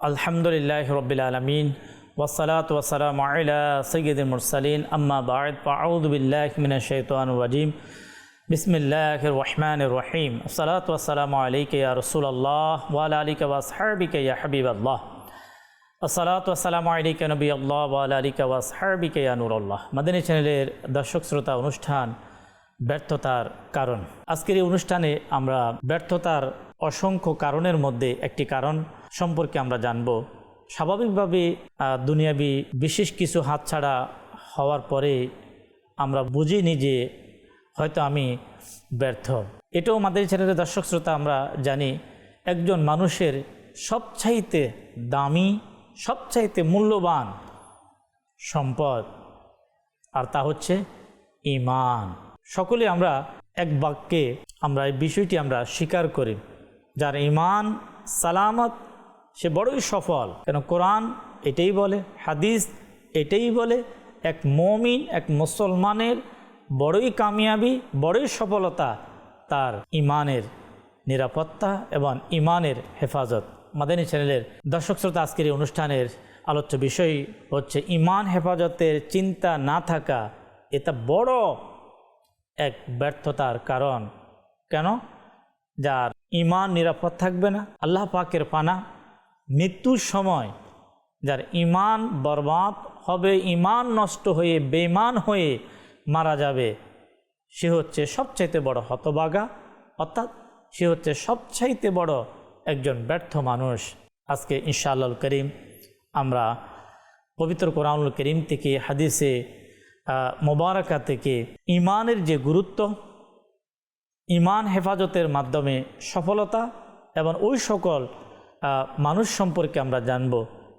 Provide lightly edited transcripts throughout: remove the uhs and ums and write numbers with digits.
আলহামদুলিল্লাহি রাব্বিল আলামিন ওয়াসসালাতু ওয়াসসালামু আলা সাইয়্যিদিল মুরসালিন আম্মা বা'দ ফাআউযু বিল্লাহি মিনাশ শাইতানির রাজীম বিসমিল্লাহির রহমানির রহিম আসসালাতু ওয়াসসালামু আলাইকা ইয়া রাসূলুল্লাহ ওয়া আলা আলিকা ওয়া আসহাবিকা ইয়া হাবিবাল্লাহ আসসালাতু ওয়াসসালামু আলাইকা নবিয়াল্লাহ ওয়া আলা আলিকা ওয়া আসহাবিকা ইয়া নূরুল্লাহ। মাদানী চ্যানেলের দর্শক শ্রোতা, অনুষ্ঠান ব্যর্থতার কারণ। আজকের এই অনুষ্ঠানে আমরা ব্যর্থতার অসংখ্য কারণের মধ্যে একটি কারণ সম্পর্কে আমরা জানব। স্বাভাবিকভাবে দুনিয়াবি বিশেষ কিছু হাতছাড়া হওয়ার পরে আমরা বুঝিনি যে হয়তো আমি ব্যর্থ। এটাও আমাদের চ্যানেলের দর্শক শ্রোতা আমরা জানি, একজন মানুষের সবচাইতে দামি, সবচাইতে মূল্যবান সম্পদ, আর তা হচ্ছে ঈমান। সকলে আমরা এক বাক্যে আমরা এই বিষয়টি আমরা স্বীকার করি, যার ঈমান সালামত সে বড়ই সফল। কেন কোরআন এটাই বলে, হাদিস এটাই বলে, এক মুমিন, এক মুসলমানের বড়ই কামিয়াবি, বড়ই সফলতা তার ঈমানের নিরাপত্তা এবং ঈমানের হেফাজত। মাদানী চ্যানেলের দর্শক শ্রোতা, আজকের এই অনুষ্ঠানের আলোচ্য বিষয় হচ্ছে ঈমান হেফাজতের চিন্তা না থাকা। এটা বড় এক ব্যর্থতার কারণ। কেন? যার ঈমান নিরাপদ থাকবে না, আল্লাহ পাকের পানা, মৃত্যুর সময় যার ঈমান বরবাদ হবে, ঈমান নষ্ট হয়ে বেঈমান হয়ে মারা যাবে, সে হচ্ছে সবচাইতে বড় হতভাগা, অর্থাৎ সে হচ্ছে সবচাইতে বড় একজন ব্যর্থ মানুষ। আজকে ইনশাআল্লাহুল করিম আমরা পবিত্র কোরআনুল করিম থেকে, হাদিসে মোবারকা থেকে ঈমানের যে গুরুত্ব, ঈমান হেফাজতের মাধ্যমে সফলতা এবং ওই সকল মানুষ সম্পর্কে আমরা জানব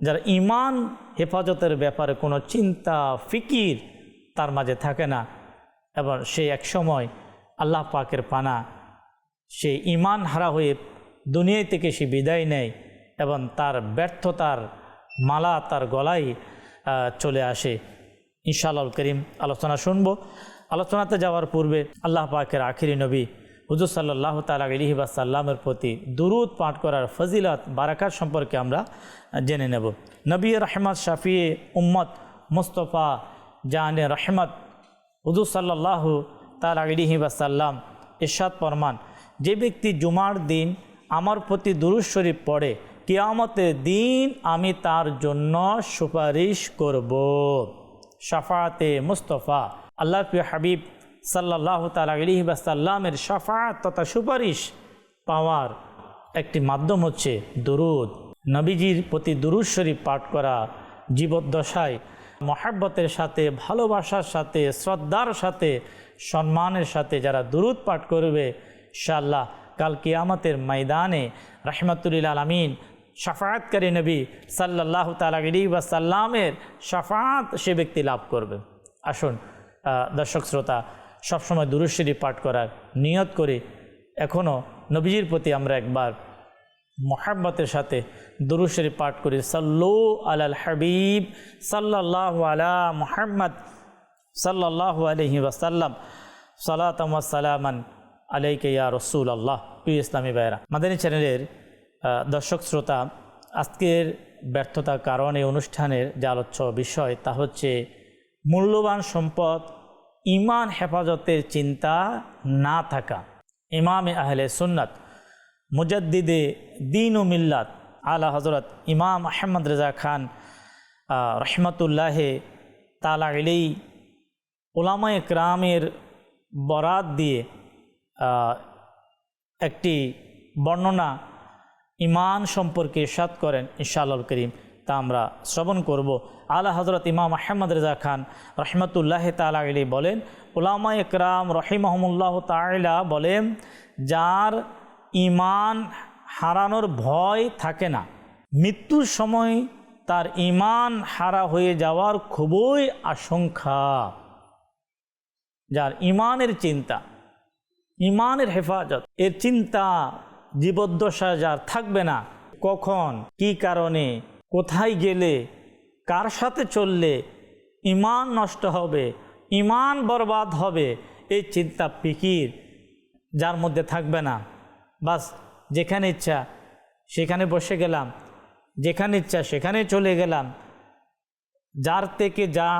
যারা ঈমান হেফাজতের ব্যাপারে কোনো চিন্তা ফিকির তার মাঝে থাকে না, এবং সে একসময় আল্লাহ পাকের পানা, সে ঈমান হারা হয়ে দুনিয়া থেকে সে বিদায় নেয় এবং তার ব্যর্থতার মালা তার গলায় চলে আসে। ইনশাআল্লাহুল করিম আলোচনা শুনব। আলোচনাতে যাওয়ার পূর্বে আল্লাহ পাকের আখিরি নবী হুজুর সাল্লাল্লাহু তাআলা আলাইহি ওয়াসাল্লামের প্রতি দুরূদ পাঠ করার ফজিলত বারাকাত সম্পর্কে আমরা জেনে নেব। নবী রহমত, শাফিয়ে উম্মত, মুস্তফা জানে রহমত হুজুর সাল্লাল্লাহু তাআলা আলাইহি ওয়াসাল্লাম ইরশাদ ফরমান, যে ব্যক্তি জুমার দিন আমার প্রতি দুরূদ শরীফ পড়ে, কিয়ামতের দিন আমি তার জন্য সুপারিশ করব। শাফাআতে মুস্তফা, আল্লাহর প্রিয় হাবিব সাল্লাল্লাহু তাআলা আলাইহি ওয়াসাল্লামের শাফাআত তথা সুপারিশ পাওয়ার একটি মাধ্যম হচ্ছে দুরূদ। নবীজির প্রতি দুরূদ শরীফ পাঠ করা জীবদ্দশায় মহব্বতের সাথে, ভালোবাসার সাথে, শ্রদ্ধার সাথে, সম্মানের সাথে যারা দুরূদ পাঠ করবে, ইনশাআল্লাহ কাল কিয়ামতের ময়দানে রাহমাতুল লিল আলামিন শাফাআতকারী নবী সাল্লাল্লাহু তাআলা আলাইহি ওয়াসাল্লামের শাফাআত সে ব্যক্তি লাভ করবে। আসুন দর্শক শ্রোতা, সবসময় দুরূদ শরীফ পাঠ করার নিয়ত করে এখনও নবীজির প্রতি আমরা একবার মহব্বতের সাথে দুরূদ শরীফ পাঠ করি। সাল্লু আলাল হাবিব সাল্লাল্লাহু আলা মুহাম্মদ সাল্লাল্লাহু আলাইহি ওয়াসাল্লাম সালাতাম ওয়া সালামান আলাইকা ইয়া রাসূলুল্লাহ। প্রিয় ইসলামী ভাইরা, মাদানী চ্যানেলের দর্শক শ্রোতা, আজকের ব্যর্থতার কারণে অনুষ্ঠানের যে আলোচ্য বিষয় তা হচ্ছে মূল্যবান সম্পদ ঈমান হেফাজতের চিন্তা না থাকা। ইমামে আহলে সুন্নাত মুজাদ্দিদে দ্বীন ও মিল্লাত আলা হযরত ইমাম আহমদ রেজা খান রহমতুল্লাহ তাআলা আলাইহি উলামায়ে কেরামের বরাত দিয়ে একটি বর্ণনা ঈমান সম্পর্কে ইরশাদ করেন। ইনশাআল্লাহুল করিম তা আমরা শ্রবণ করব। আলা হযরত ইমাম আহমদ রেজা খান রহমতুল্লাহ তাআলা আলাইহি বলেন, উলামায়ে কেরাম রহিমাহুমুল্লাহ তাআলা বলেন, যার ঈমান হারানোর ভয় থাকে না, মৃত্যুর সময় তার ঈমান হারা হয়ে যাওয়ার খুবই আশঙ্কা। যার ঈমানের চিন্তা, ঈমানের হেফাজত এর চিন্তা জীবদ্দশা যার থাকবে না, কখন, কি কারণে, কোথায় গেলে, কার সাথে চললে ঈমান নষ্ট হবে, ঈমান বরবাদ হবে, এই চিন্তা ফিকির যার মধ্যে থাকবে না, বাস যেখানে ইচ্ছা সেখানে বসে গেলাম, যেখানে ইচ্ছা সেখানে চলে গেলাম, যার থেকে যা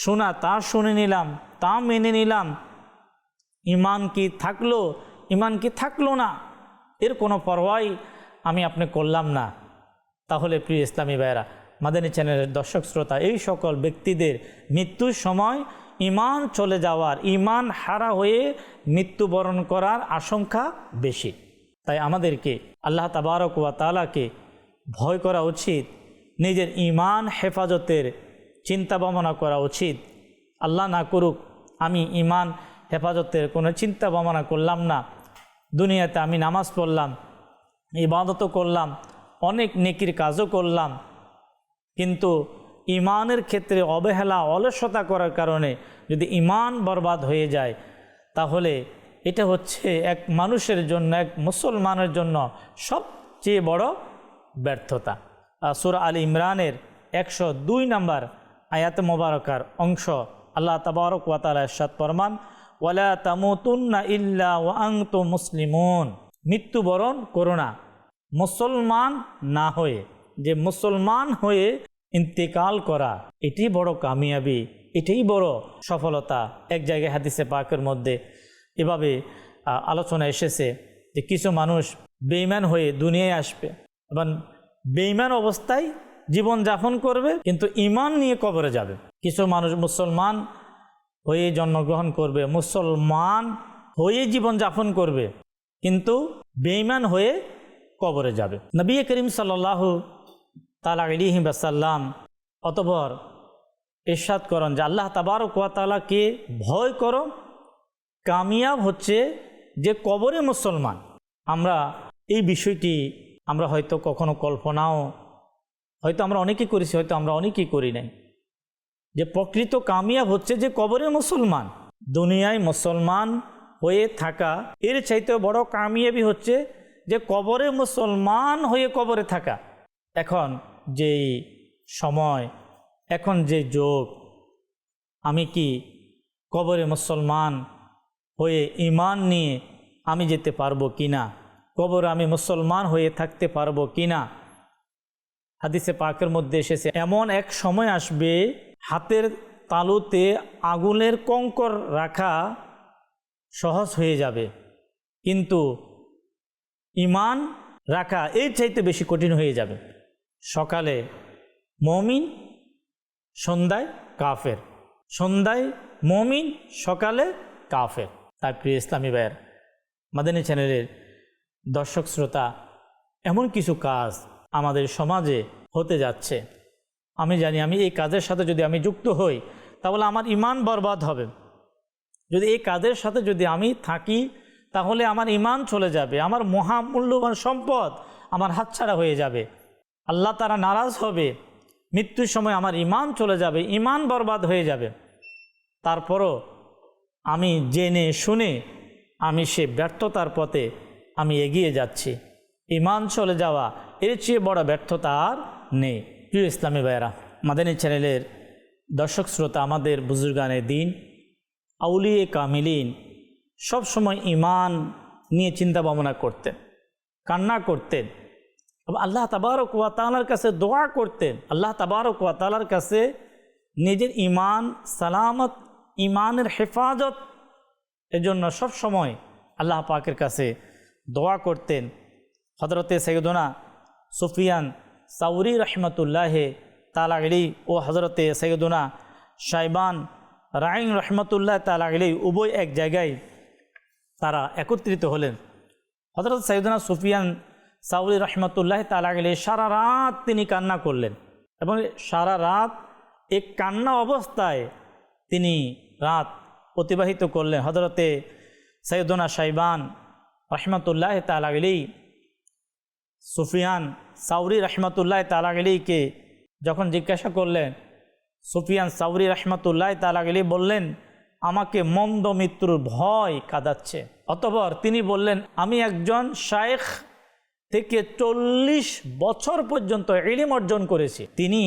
শোনা তা শুনে নিলাম, তা মেনে নিলাম, ইমান কি থাকলো, ইমান কি থাকলো না, এর কোনো পরোয়াই আমি আপনি করলাম না, তাহলে প্রিয় ইসলামী ভাইয়েরা, মাদানী চ্যানেলের দর্শক শ্রোতা, এই সকল ব্যক্তিদের মৃত্যুর সময় ইমান চলে যাওয়ার, ইমান হারা হয়ে মৃত্যুবরণ করার আশঙ্কা বেশি। তাই আমাদেরকে আল্লাহ তাবারক ওয়া তাআলাকে ভয় করা উচিত, নিজের ইমান হেফাজতের চিন্তা ভাবনা করা উচিত। আল্লাহ না করুক আমি ইমান হেফাজতের কোনো চিন্তা ভাবনা করলাম না, দুনিয়াতে আমি নামাজ পড়লাম, ইবাদতও করলাম, অনেক নেকির কাজও করলাম, কিন্তু ইমানের ক্ষেত্রে অবহেলা অলসতা করার কারণে যদি ইমান বরবাদ হয়ে যায়, তাহলে এটা হচ্ছে এক মানুষের জন্য, এক মুসলমানের জন্য সবচেয়ে বড় ব্যর্থতা। সূরা আল ইমরানের 102 নম্বর আয়াত মোবারকার অংশ আল্লাহ তাবারক ওয়া তাআলা ইরশাদ ফরমান, ওয়ালা তামুতুন্না ইল্লা ওয়া আনতুম মুসলিমুন, মৃত্যুবরণ করো না মুসলমান না হয়ে। যে মুসলমান হয়ে ইন্তেকাল করা, এটি বড় কামিয়াবি, এটাই বড় সফলতা। এক জায়গায় হাদিসে পাকের মধ্যে এভাবে আলোচনা এসেছে যে কিছু মানুষ বেঈমান হয়ে দুনিয়ায় আসবে এবং বেঈমান অবস্থায় জীবন যাপন করবে, কিন্তু ঈমান নিয়ে কবরে যাবে। কিছু মানুষ মুসলমান হয়ে জন্মগ্রহণ করবে, মুসলমান হয়ে জীবন যাপন করবে, কিন্তু বেঈমান হয়ে কবরে যাবে। নবী করিম সাল্লাল্লাহু তাআলা আলাইহি ওয়াসাল্লাম অতঃপর ইরশাদ করেন যে আল্লাহ তাবারক ওয়া তাআলাকে ভয় করো, কামিয়াব হচ্ছে যে কবরে মুসলমান। আমরা এই বিষয়টি আমরা হয়তো কখনো কল্পনাও, হয়তো আমরা অনেকেই করেছি, হয়তো আমরা অনেকেই করি নাই, যে প্রকৃত কামিয়াব হচ্ছে যে কবরে মুসলমান। দুনিয়ায় মুসলমান হয়ে থাকা এর চাইতে বড় কামিয়াবি হচ্ছে যে কবরে মুসলমান হয়ে কবরে থাকা। এখন যেই সময়, এখন যে যুগ, আমি কি কবরে মুসলমান হয়ে ঈমান নিয়ে আমি যেতে পারবো কিনা, কবরে আমি মুসলমান হয়ে থাকতে পারবো কিনা। হাদিসে পাকের মধ্যে এসেছে এমন এক সময় আসবে হাতের তালুতে আগুনের কঙ্কর রাখা সহজ হয়ে যাবে, কিন্তু ঈমান রাখা এর চাইতে বেশি কঠিন হয়ে যাবে। সকালে মুমিন, সন্ধ্যায় কাফের, সন্ধ্যায় মুমিন, সকালে কাফের। তাই প্রিয় ইসলামী ভাইয়ের, মাদানী চ্যানেলের দর্শক শ্রোতা, এমন কিছু কাজ আমাদের সমাজে হতে যাচ্ছে। আমি জানি আমি এই কাজের সাথে যদি আমি যুক্ত হই তাহলে আমার ঈমান বরবাদ হবে। যদি এই কাজের সাথে যদি আমি থাকি তাহলে আমার ঈমান চলে যাবে, আমার মহামূল্যবান সম্পদ আমার হাতছাড়া হয়ে যাবে, আল্লাহ তাআলা নারাজ হবে, মৃত্যুর সময় আমার ঈমান চলে যাবে, ঈমান বরবাদ হয়ে যাবে। তারপরও আমি জেনে শুনে আমি সে ব্যর্থতার পথে আমি এগিয়ে যাচ্ছি। ঈমান চলে যাওয়া এর চেয়ে বড় ব্যর্থতা আর নেই। প্রিয় ইসলামী ভাইয়েরা, মাদানী চ্যানেলের দর্শক শ্রোতা, আমাদের বুজুর্গানে দিন, আউলিয়ে কামিলিন সব সময় ঈমান নিয়ে চিন্তা ভাবনা করতেন, কান্না করতেন, আল্লাহ তাবারক ওয়া তাআলার কাছে দোয়া করতেন। আল্লাহ তাবারক ওয়া তাআলার কাছে নিজের ঈমান সালামত, ঈমানের হেফাজত এজন্য সব সময় আল্লাহ পাকের কাছে দোয়া করতেন। হযরতে সাইয়্যিদুনা সুফিয়ান সাউরি রহমতুল্লাহ তাআলা আলাইহি ও হযরতে সাইয়্যিদুনা শাইবান রাইন রহমতুল্লাহ তাআলা আলাইহি উভয় এক জায়গায় তারা একত্রিত হলেন। হযরত সাইয়্যিদুনা সুফিয়ান সাউরি রহমতুল্লাহ তাআলা আলাইহি সারা রাত তিনি কান্না করলেন এবং সারা রাত এক কান্না অবস্থায় তিনি রাত অতিবাহিত করলেন। হযরতে সাইয়্যিদুনা শাইবান রহমতুল্লাহ তাআলা আলাইহি সুফিয়ান সাউরি রহমতুল্লাহ তাআলা আলাইহিকে যখন জিজ্ঞাসা করলেন, সুফিয়ান সাউরি রহমতুল্লাহ তাআলা আলাইহি বললেন, আমাকে মন্দ মৃত্যুর ভয় কাঁদাচ্ছে। অতঃপর তিনি বললেন, আমি একজন শায়েখ থেকে 40 বছর পর্যন্ত ইলম অর্জন করেছি। তিনি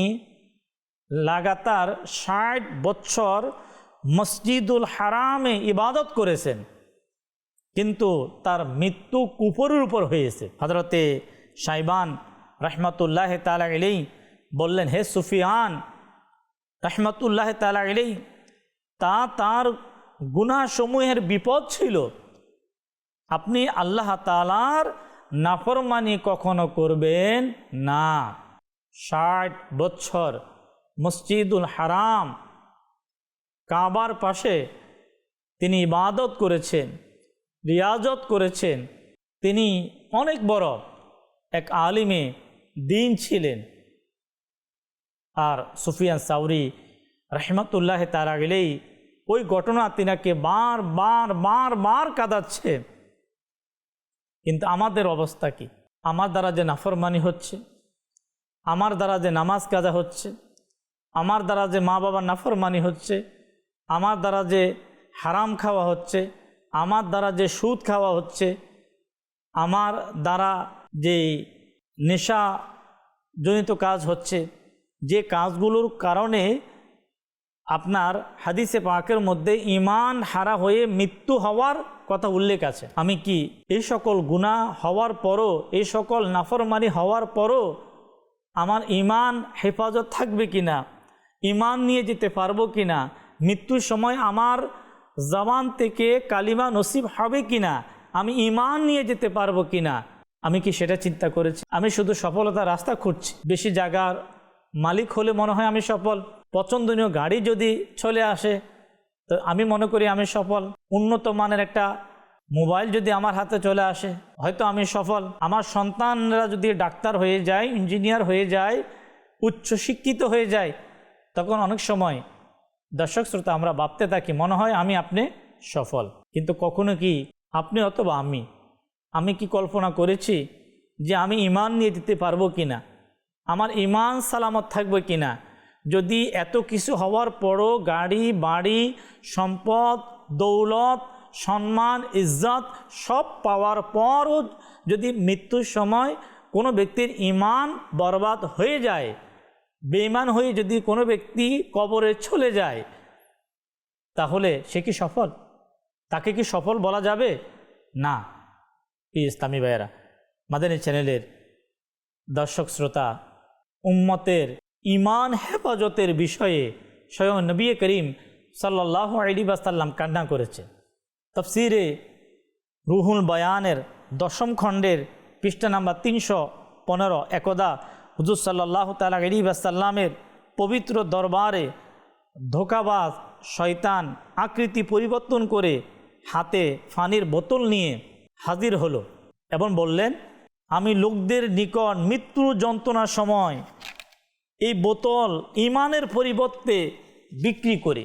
লাগাতার 60 বছর মসজিদুল হারামে ইবাদত করেছেন, কিন্তু তার মৃত্যু কুফরের উপর হয়েছে। হযরতে শাইবান রহমতুল্লাহ তাআলা আলাইহি বললেন, হে সুফিয়ান রহমতুল্লাহ তাআলা আলাইহি, তার গুনাহসমূহের বিপদ ছিল, আপনি আল্লাহ তাআলার নাফরমানি কখনো করবেন না। 60 বছর মসজিদুল হারাম কাবার পাশে তিনি ইবাদত করেছেন, রিয়াজত করেছেন। তিনি অনেক বড় এক আলিমে দ্বীন ছিলেন। আর সুফিয়ান সাউরি রহমতুল্লাহ তাআলা আলাইহি ওই ঘটনা তিনাকে বার কাঁদাচ্ছে। কিন্তু আমাদের অবস্থা কি? আমার দ্বারা যে নাফরমানি হচ্ছে, আমার দ্বারা যে নামাজ কাজা হচ্ছে, আমার দ্বারা যে মা বাবার নাফরমানি হচ্ছে, আমার দ্বারা যে হারাম খাওয়া হচ্ছে, আমার দ্বারা যে সুদ খাওয়া হচ্ছে, আমার দ্বারা যে নেশা জনিত কাজ হচ্ছে, যে কাজগুলোর কারণে আপনার হাদিসে পাকের মধ্যে ঈমান হারা হয়ে মৃত্যু হওয়ার কথা উল্লেখ আছে, আমি কি এই সকল গুনাহ হওয়ার পরও, এই সকল নাফরমানি হওয়ার পরও আমার ঈমান হেফাজত থাকবে কিনা, ঈমান নিয়ে যেতে পারবো কিনা, মৃত্যুর সময় আমার জবান থেকে কালিমা নসিব হবে কিনা, আমি ঈমান নিয়ে যেতে পারবো কিনা, আমি কি সেটা চিন্তা করেছি? আমি শুধু সফলতার রাস্তা খুঁজছি। বেশি জায়গার মালিক হলে মনে হয় আমি সফল, পছন্দনীয় গাড়ি যদি চলে আসে তো আমি মনে করি আমি সফল, উন্নত মানের একটা মোবাইল যদি আমার হাতে চলে আসে হয়তো আমি সফল, আমার সন্তানরা যদি ডাক্তার হয়ে যায়, ইঞ্জিনিয়ার হয়ে যায়, উচ্চ শিক্ষিত হয়ে যায়, তখন অনেক সময় দর্শক শ্রোতা আমরা ভাবতে থাকি মনে হয় আমি আপনি সফল। কিন্তু কখনো কি আপনি অথবা আমি কি কল্পনা করেছি যে আমি ঈমান নিয়ে দিতে পারবো কিনা, আমার ঈমান সালামত থাকবে কিনা? যদি এত কিছু হওয়ার পরও গাড়ি বাড়ি সম্পদ দৌলত সম্মান ইজ্জত সব পাওয়ার পরও যদি মৃত্যুর সময় কোনো ব্যক্তির ঈমান বরবাদ হয়ে যায়, বেঈমান হয়ে যদি কোনো ব্যক্তি কবরে চলে যায়, তাহলে সে কি সফল? তাকে কি সফল বলা যাবে না? ইসলামী ভাইয়েরা, মাদানী চ্যানেলের দর্শক শ্রোতা, উম্মতের ঈমান হেফাজতের বিষয়ে স্বয়ং নবী করিম সাল্লাল্লাহু আলাইহি ওয়াসাল্লাম কান্না করেছে। তাফসিরে রুহুল বয়ানের 10ম খণ্ডের পৃষ্ঠা নাম্বার 315, একদা হুজুর সাল্লাল্লাহু তাআলা আলাইহি ওয়াসাল্লামের পবিত্র দরবারে ধোঁকাবাজ শয়তান আকৃতি পরিবর্তন করে হাতে পানির বোতল নিয়ে হাজির হলো এবং বললেন, আমি লোকদের নিকট মৃত্যুর যন্ত্রণার সময় এই বোতল ঈমানের পরিবর্তে বিক্রি করি।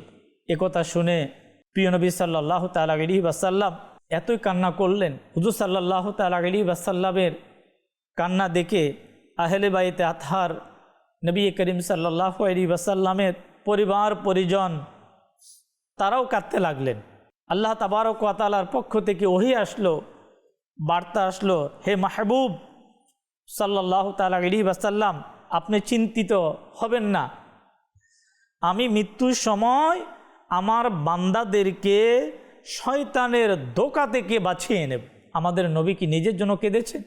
একথা শুনে প্রিয় নবী সাল্লাল্লাহু তাআলা আলাইহি ওয়াসাল্লাম এতই কান্না করলেন। হুজুর সাল্লাল্লাহু তাআলা আলাইহি ওয়াসাল্লামের কান্না দেখে আহলে বাইতে আতহার নবী করিম সাল্লাল্লাহু আলাইহি ওয়াসাল্লামের পরিবার পরিজন তারাও কাঁদতে লাগলেন। আল্লাহ তাবারক ওয়া তাআলার পক্ষ থেকে ওহী আসলো, বার্তা আসলো, হে মাহবুব সাল্লাল্লাহু তাআলা আলাইহি ওয়াসাল্লাম, আপনি চিন্তিত হবেন না, আমি মৃত্যুর সময় আমার বান্দাদেরকে শয়তানের ধোঁকা থেকে বাঁচিয়ে নেব। আমাদের নবী কি নিজের জন্য কেঁদেছেন?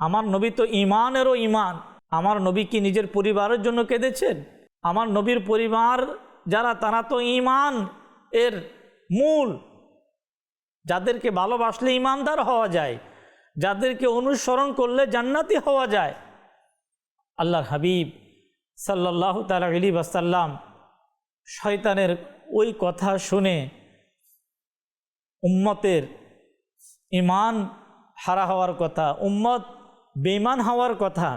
আমার নবী তো ঈমানেরও ঈমান। আমার নবী কি নিজের পরিবারের জন্য কেঁদেছেন? আমার নবীর পরিবার যারা, তারা তো ঈমান এর মূল, যাদেরকে ভালোবাসলে ঈমানদার হওয়া যায়, যাদেরকে অনুসরণ করলে জান্নাতি হওয়া যায়। আল্লাহর হাবিব সাল্লাল্লাহু তাআলা আলাইহি ওয়াসাল্লাম শয়তানের ওই কথা শুনে উম্মতের ঈমান হারা হওয়ার কথা, উম্মত বেঈমান হওয়ার কথা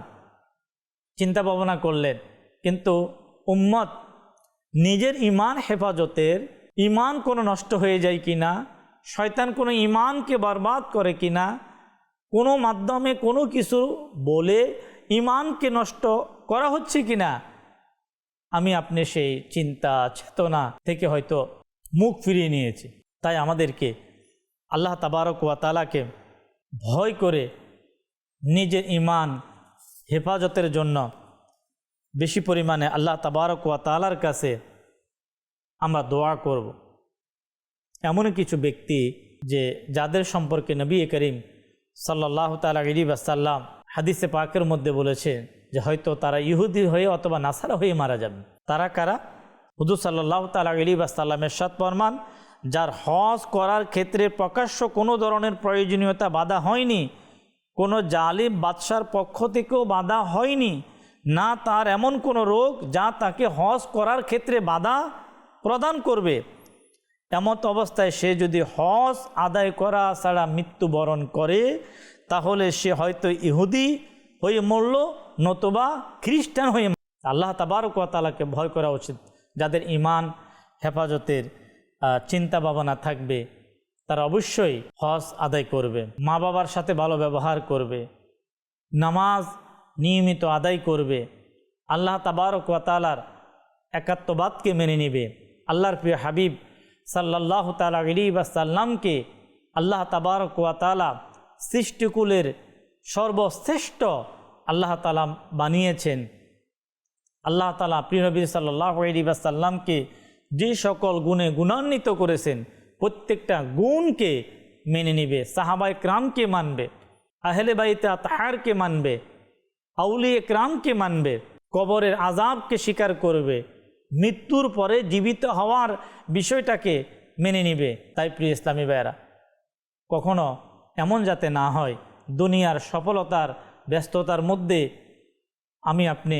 চিন্তা ভাবনা করলেন। কিন্তু উম্মত নিজের ঈমান হেফাজতের, ঈমান কোনো নষ্ট হয়ে যায় কিনা, শয়তান কোনো ঈমানকে বরবাদ করে কিনা, কোনো মাধ্যমে কোনো কিছু বলে ঈমানকে নষ্ট করা হচ্ছে কিনা, আমি আপনি সেই চিন্তা চেতনা থেকে হয়তো মুখ ফিরিয়ে নিয়েছি। তাই আমাদেরকে আল্লাহ তাবারক ওয়া তাআলাকে ভয় করে নিজের ঈমান হেফাজতের জন্য বেশি পরিমাণে আল্লাহ তাবারক ওয়া তাআলার কাছে আমরা দোয়া করব। এমন কিছু ব্যক্তি যে যাদের সম্পর্কে নবী করিম সাল্লাল্লাহু তাআলা আলাইহি ওয়াসাল্লাম হাদিসে পাকের মধ্যে বলেছে যে হয়তো তারা ইহুদি হয়ে অথবা নাসারা হয়ে মারা যাবে। তারা কারা? হুজুর সাল্লাল্লাহু তাআলা আলাইহি ওয়াসাল্লাম ইরশাদ ফরমান, যার হজ করার ক্ষেত্রে প্রকাশ্য কোনো ধরনের প্রয়োজনীয়তা বাধা হয়নি, কোনো জালিম বাদশার পক্ষ থেকেও বাধা হয়নি, না তার এমন কোনো রোগ যা তাকে হজ করার ক্ষেত্রে বাধা প্রদান করবে, এমত অবস্থায় সে যদি হজ আদায় করা ছাড়া মৃত্যুবরণ করে তাহলে সে হয়তো ইহুদি হয়ে মরল, নতুবা খ্রিস্টান হয়ে। আল্লাহ তাবারক ওয়া তাআলাকে ভয় করা উচিত। যাদের ঈমান হেফাজতের চিন্তা ভাবনা থাকবে তারা অবশ্যই হজ আদায় করবে, মা বাবার সাথে ভালো ব্যবহার করবে, নামাজ নিয়মিত আদায় করবে, আল্লাহ তাবারক ওয়া তাআলার একাত্মবাদকে মেনে নেবে, আল্লাহর প্রিয় হাবিব সাল্লাল্লাহু তাআলা আলাইহি ওয়াসাল্লামকে আল্লাহ তাবারক ওয়া তাআলা সৃষ্টিকুলের সর্বশ্রেষ্ঠ আল্লাহ তাআলা বানিয়েছেন। আল্লাহ তাআলা প্রিয় নবী সাল্লাল্লাহু আলাইহি ওয়াসাল্লামকে যে সকল গুণে গুণান্বিত করেছেন প্রত্যেকটা গুণকে মেনে নেবে, সাহাবায়ে কেরামকে মানবে, আহলে বাইতে আতহারকে মানবে, আউলিয়ে কেরামকে মানবে, কবরের আযাবকে স্বীকার করবে, মৃত্যুর পরে জীবিত হওয়ার বিষয়টাকে মেনে নেবে। তাই প্রিয় ইসলামী ভাইয়েরা, কখনো এমন যাতে না হয় দুনিয়ার সফলতার ব্যস্ততার মধ্যে আমি আপনি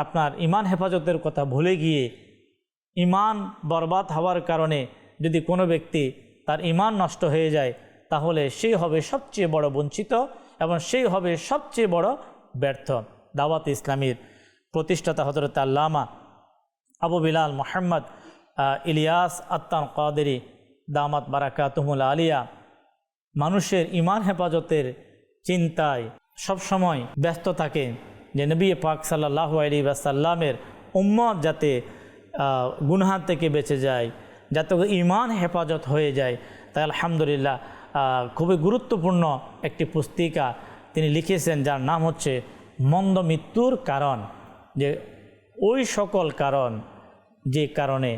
আপনার ঈমান হেফাজতের কথা ভুলে গিয়ে ঈমান বরবাদ হওয়ার কারণে যদি কোনো ব্যক্তি তার ঈমান নষ্ট হয়ে যায় তাহলে সেই হবে সবচেয়ে বড় বঞ্চিত এবং সেই হবে সবচেয়ে বড় ব্যর্থ। দাওয়াত ইসলামীর প্রতিষ্ঠাতা হযরত আল্লামা আবু বিলাল মুহাম্মদ ইলিয়াস আত্তান কাদেরী দামাত বারাকাতুহুল আলিয়া মানুষের ঈমান হেফাজতের চিন্তায় সবসময় ব্যস্ত থাকে যে নবী পাক সাল্লাল্লাহু আলাইহি ওয়াসাল্লামের উম্মত যাতে গুনাহ থেকে বেঁচে যায়, যাতে ঈমান হেফাজত হয়ে যায়। তাই আলহামদুলিল্লাহ খুবই গুরুত্বপূর্ণ একটি পুস্তিকা তিনি লিখেছেন যার নাম হচ্ছে মন্দ মৃত্যুর কারণ, যে ওই সকল কারণ যে কারণে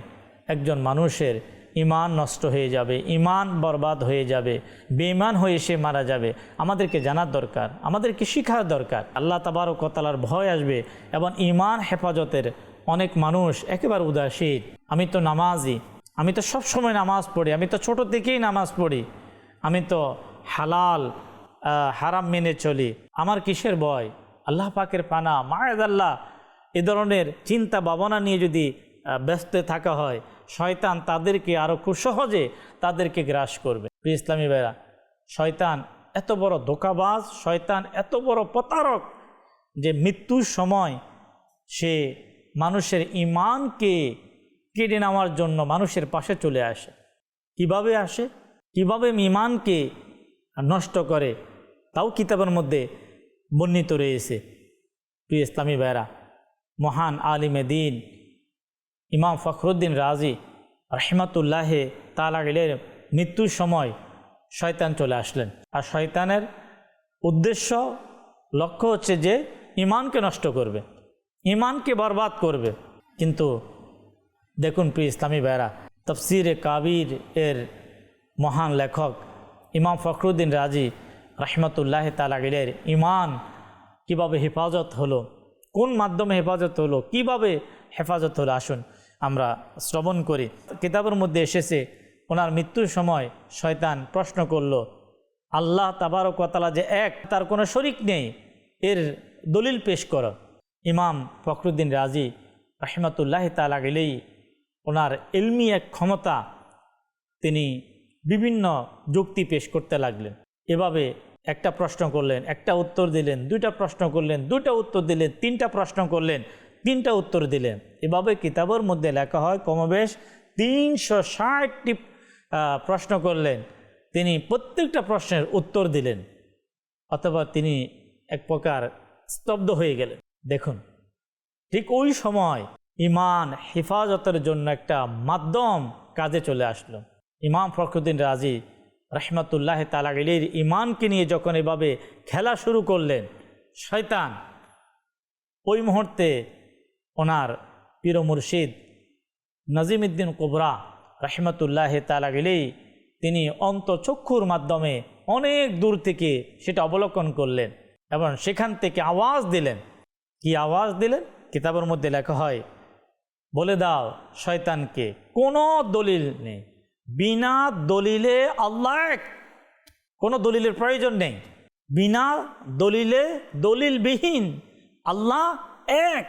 একজন মানুষের ঈমান নষ্ট হয়ে যাবে, ঈমান বরবাদ হয়ে যাবে, বেঈমান হয়ে সে মারা যাবে। আমাদেরকে জানার দরকার, আমাদেরকে শিখার দরকার। আল্লাহ তাবারক ওয়া তাআলার ভয় আসবে এবং ঈমান হেফাজতের অনেক মানুষ একেবারে উদাসীন। আমি তো নামাজি, আমি তো সব সময় নামাজ পড়ি, আমি তো ছোট থেকেই নামাজ পড়ি, আমি তো হালাল হারাম মেনে চলি, আমার কিসের ভয়? আল্লাহ পাকের পানা মাআযাল্লাহ। এ ধরনের চিন্তা ভাবনা নিয়ে যদি ব্যস্ত থাকা হয় শয়তান তাদেরকে আরও খুব সহজে তাদেরকে গ্রাস করবে। প্রিয় ইসলামী ভাইরা, শয়তান এত বড় ধোঁকাবাজ, শয়তান এত বড় প্রতারক যে মৃত্যুর সময় সে মানুষের ঈমানকে কেড়ে নেওয়ার জন্য মানুষের পাশে চলে আসে। কিভাবে আসে, কিভাবে ঈমানকে নষ্ট করে তাও কিতাবের মধ্যে বর্ণিত রয়েছে। প্রিয় ইসলামী ভাইরা, মহান আলিমে দ্বীন ইমাম ফখরুদ্দিন রাজি রাহমাতুল্লাহি তাআলা আলাইহির মৃত্যুর সময় শয়তান চলে আসলেন। আর শয়তানের উদ্দেশ্য লক্ষ্য হচ্ছে যে ঈমানকে নষ্ট করবে, ঈমানকে বরবাদ করবে। কিন্তু দেখুন প্রিয় ইসলামী ভাইরা, তাফসীরে কাবির এর মহান লেখক ইমাম ফখরুদ্দিন রাজি রাহমাতুল্লাহি তাআলা আলাইহির ঈমান কিভাবে হেফাজত হলো, কোন মাধ্যমে হেফাজত হলো, কিভাবে হেফাজত হলো, আসুন আমরা শ্রবণ করি। কিতাবের মধ্যে এসেছে ওনার মৃত্যুর সময় শয়তান প্রশ্ন করল, আল্লাহ তাবারক ওয়া তাআলা যে এক, তার কোনো শরীক নেই, এর দলিল পেশ করো। ইমাম ফখরুদ্দিন রাজি রাহমাতুল্লাহি তাআলা আলাইহি ওনার ইলমি এক ক্ষমতা, তিনি বিভিন্ন যুক্তি পেশ করতে লাগলেন। এভাবে একটা প্রশ্ন করলেন, একটা উত্তর দিলেন, দুইটা প্রশ্ন করলেন, দুইটা উত্তর দিলেন, তিনটা প্রশ্ন করলেন, তিনটা উত্তর দিলেন। এভাবে কিতাবের মধ্যে লেখা হয় কমবেশ 360টি প্রশ্ন করলেন, তিনি প্রত্যেকটা প্রশ্নের উত্তর দিলেন, অথবা তিনি এক প্রকার স্তব্ধ হয়ে গেলেন। দেখুন, ঠিক ওই সময় ঈমান হেফাজতের জন্য একটা মাধ্যম কাজে চলে আসলো। ইমাম ফখরুদ্দিন রাজি রাহমাতুল্লাহি তাআলা আলাইহির ঈমানকে নিয়ে যখন এভাবে খেলা শুরু করলেন শয়তান, ওই মুহূর্তে ওনার পীর মুর্শিদ নাজিমউদ্দিন কুবরা রাহমাতুল্লাহি তাআলা আলাইহি তিনি অন্তচক্ষুর মাধ্যমে অনেক দূর থেকে সেটা অবলোকন করলেন এবং সেখান থেকে আওয়াজ দিলেন। কি আওয়াজ দিলেন? কিতাবের মধ্যে লেখা হয়, বলে দাও শয়তানকে কোনো দলিল নেই, বিনা দলিলে আল্লাহ এক, কোনো দলিলের প্রয়োজন নেই, বিনা দলিলে দলিলবিহীন আল্লাহ এক,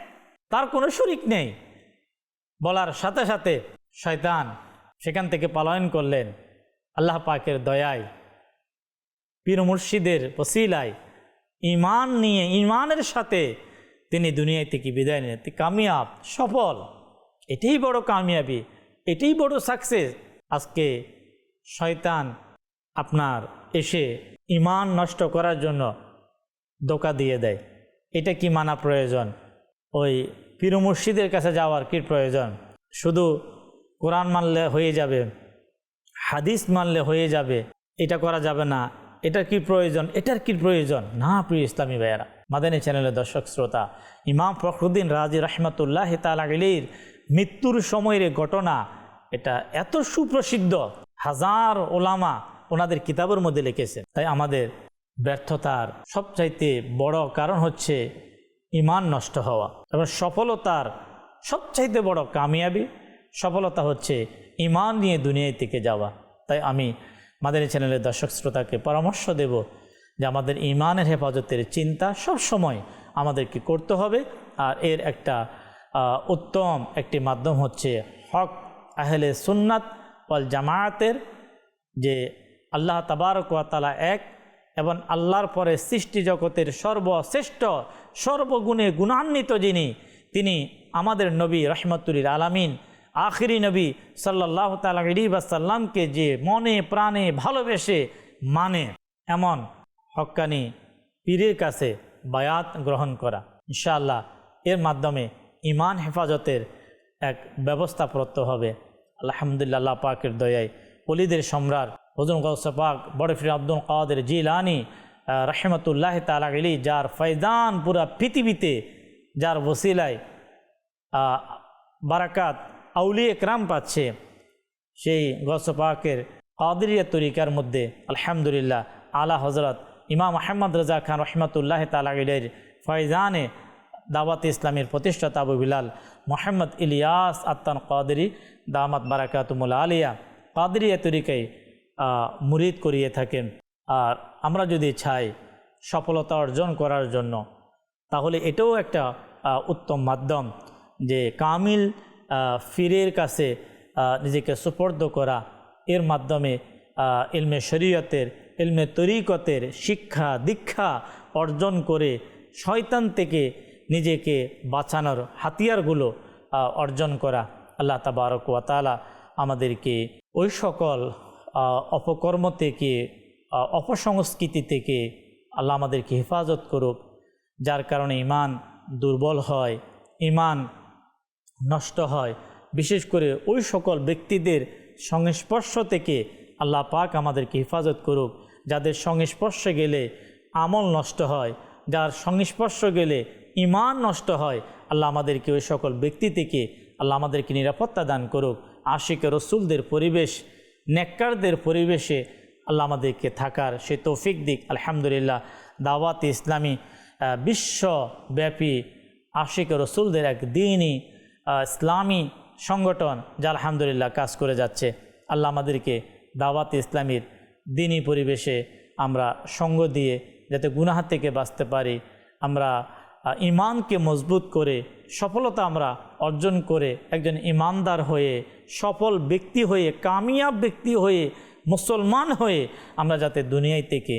তার কোনো শরীক নেই। বলার সাথে সাথে শয়তান সেখান থেকে পলায়ন করলেন। আল্লাহ পাকের দয়ায়, পীর মুর্শিদের ওসিলায় ঈমান নিয়ে, ঈমানের সাথে তিনি দুনিয়া থেকে বিদায় নিলেন। কামিয়াব, সফল। এটাই বড় কামিয়াবি, এটাই বড় সাকসেস। আজকে শয়তান আপনার এসে ঈমান নষ্ট করার জন্য ধোঁকা দিয়ে দেয়। এটা কি মানা প্রয়োজন? ওই পীর মুর্শিদের কাছে যাওয়ার কি প্রয়োজন? শুধু কোরআন মানলে হয়ে যাবে, হাদিস মানলে হয়ে যাবে, এটা করা যাবে না, এটার কি প্রয়োজন? এটার কি প্রয়োজন না? প্রিয় ইসলামী ভাইয়েরা, মাদানী চ্যানেলের দর্শক শ্রোতা, ইমাম ফখরুদ্দিন রাজি রহমতুল্লাহ তাআলা আলাইহির মৃত্যুর সময়ের ঘটনা, এটা এত সুপ্রসিদ্ধ, হাজার ওলামা ওনাদের কিতাবের মধ্যে লিখেছে। তাই আমাদের ব্যর্থতার সবচাইতে বড় কারণ হচ্ছে ঈমান নষ্ট হওয়া, এবং সফলতার সবচাইতে বড় কামিয়াবি, সফলতা হচ্ছে ঈমান নিয়ে দুনিয়া থেকে যাওয়া। তাই আমি মাদানী চ্যানেলের দর্শক শ্রোতাকে পরামর্শ দেব যে আমাদের ঈমানের হেফাজতের চিন্তা সব সময় আমাদেরকে করতে হবে। আর এর একটা উত্তম একটি মাধ্যম হচ্ছে হক আহলে সুন্নাত ওয়াল জামায়াতের, যে আল্লাহ তাবারক ওয়া তাআলা এক এবং আল্লাহর পরে সৃষ্টি জগতের সর্বশ্রেষ্ঠ, সর্বগুণে গুণান্বিত যিনি, তিনি আমাদের নবী রহমতুল আলামিন আখিরি নবী সাল্লাল্লাহু তাআলা আলাইহি ওয়াসাল্লামকে যে মনে প্রাণে ভালোবেসে মানে, এমন হক্কানি পীরের কাছে বায়াত গ্রহণ করা, ইনশাআল্লাহ এর মাধ্যমে ঈমান হেফাজতের এক ব্যবস্থা প্রত্য হবে। আলহামদুলিল্লাহ, আল্লাহ পাকের দয়ায় ওলিদের সম্রাট হুজুর গাউস পাক বড় পীর আব্দুল কাদের জিলানী রহমতুল্লাহ তাআলা আলাইহি, যার ফয়দান পুরা পৃথিবীতে, যার ওসিলায় বারাকাত আউলিয়া একরাম পাচ্ছে, সেই গাউস পাকের কাদেরিয়া তরিকার মধ্যে আলহামদুলিল্লাহ আলা হযরত ইমাম আহমদ রাজা খান রহমতুল্লাহ তাআলা আলাইহির ফয়জানে দাওয়াত ইসলামের প্রতিষ্ঠাতা আবু বিলাল মোহাম্মদ ইলিয়াস আত্তান কাদেরি দামাত বারাকাতুমুল আলিয়া কাদেরিয়া তরিকায় মুরিদ করিয়ে থাকেন। আর আমরা যদি চাই সফলতা অর্জন করার জন্য, তাহলে এটাও একটা উত্তম মাধ্যম যে কামিল ফিরের কাছে নিজেকে সুপর্দ করা, এর মাধ্যমে ইলমে শরীয়তের, ইলমে তরিকতের শিক্ষা দীক্ষা অর্জন করে শয়তান থেকে নিজেকে বাঁচানোর হাতিয়ারগুলো অর্জন করা। আল্লাহ তাবারক ওয়া তাআলা আমাদেরকে ওই সকল অপকর্ম থেকে, অপসংস্কৃতি থেকে আল্লাহ আমাদেরকে হেফাজত করুক, যার কারণে ঈমান দুর্বল হয়, ঈমান নষ্ট হয়। বিশেষ করে ওই সকল ব্যক্তিদের সংস্পর্শ থেকে আল্লাহ পাক আমাদেরকে হেফাজত করুক, যাদের সংস্পর্শে গেলে আমল নষ্ট হয়, যার সংস্পর্শ গেলে ঈমান নষ্ট হয়। আল্লাহ আমাদেরকে ওই সকল ব্যক্তি থেকে আল্লাহ আমাদেরকে নিরাপত্তা দান করুক। আশিকে রসুলদের পরিবেশ, নেককারদের পরিবেশে আল্লাহ আমাদেরকে থাকার সে তৌফিক দিক। আলহামদুলিল্লাহ, দাওয়াত ইসলামী বিশ্বব্যাপী আশিকে রসুলদের এক দ্বীনি ইসলামী সংগঠন, যা আলহামদুলিল্লাহ কাজ করে যাচ্ছে। আল্লাহ আমাদেরকে দাওয়াত ইসলামীর দ্বীনি পরিবেশে আমরা সঙ্গ দিয়ে যাতে গুনাহ থেকে বাঁচতে পারি, আমরা ঈমানকে মজবুত করে সফলতা আমরা অর্জন করে একজন ঈমানদার হয়ে, সফল ব্যক্তি হয়ে, কামিয়াব ব্যক্তি হয়ে, মুসলমান হয়ে আমরা যাতে দুনিয়ায় থেকে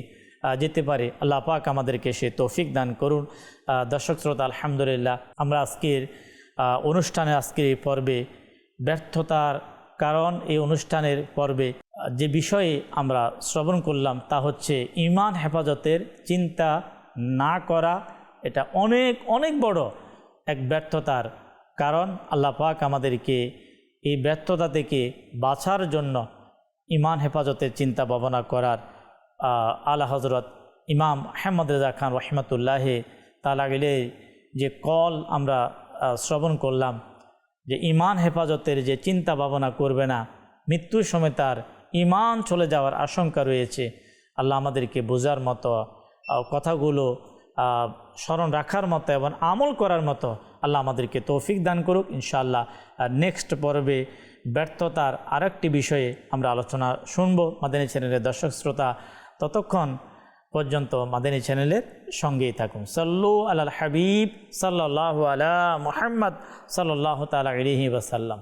যেতে পারি। আল্লাহ পাক আমাদেরকে সে তৌফিক দান করুন। দর্শক শ্রোতা, আলহামদুলিল্লাহ আমরা আজকের অনুষ্ঠানে, আজকের এই পর্বে ব্যর্থতার কারণ, এই অনুষ্ঠানের পর্বে যে বিষয়ে আমরা শ্রবণ করলাম তা হচ্ছে ঈমান হেফাজতের চিন্তা না করা। এটা অনেক অনেক বড় এক ব্যর্থতার কারণ। আল্লাহ পাক আমাদেরকে এই ব্যর্থতা থেকে বাঁচার জন্য ঈমান হেফাজতের চিন্তা ভাবনা করার আলা হযরত ইমাম আহমদ রেজা খান রহমতুল্লাহ তাআলা আলাইহি যে কল আমরা শ্রবণ করলাম, যে ঈমান হেফাজতের যে চিন্তা ভাবনা করবে না, মৃত্যুর সময় তার ঈমান চলে যাওয়ার আশঙ্কা রয়েছে। আল্লাহ আমাদেরকে বোঝার মতো কথাগুলো স্মরণ রাখার মতো এবং আমল করার মতো আল্লাহ আমাদেরকে তৌফিক দান করুক। ইনশাআল্লাহ নেক্সট পর্বে ব্যর্থতার আরেকটি বিষয়ে আমরা আলোচনা শুনব মাদানী চ্যানেলের দর্শক শ্রোতা। ততক্ষণ পর্যন্ত মাদানী চ্যানেলের সঙ্গেই থাকুন। সাল্লু আলাল হাবিব সাল্লাল্লাহু আলা মুহাম্মদ সাল্লাল্লাহু তাআলা আলাইহি ওয়াসাল্লাম।